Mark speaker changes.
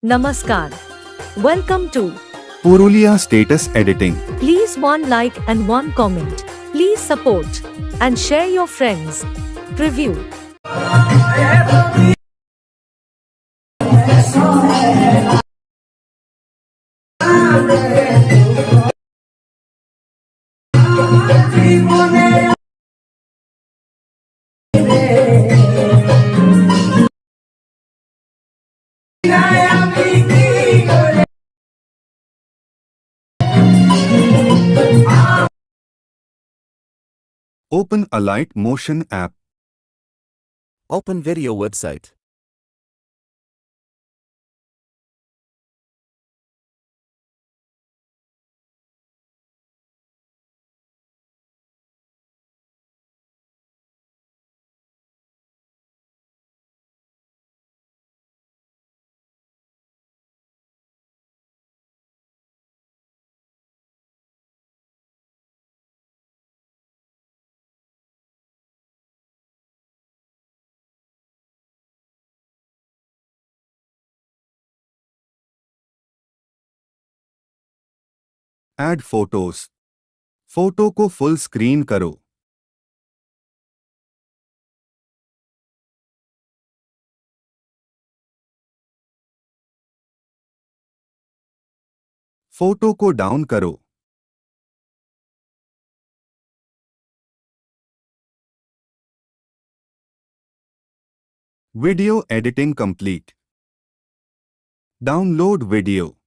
Speaker 1: Namaskar. Welcome to
Speaker 2: Purulia Status Editing.
Speaker 1: Please one like and one comment. Please support and share your friends. Preview.
Speaker 2: Open Alight Motion app.
Speaker 3: Open video website.
Speaker 2: Add photos. Photo को full screen करो. Photo को down करो. Video editing complete. Download video.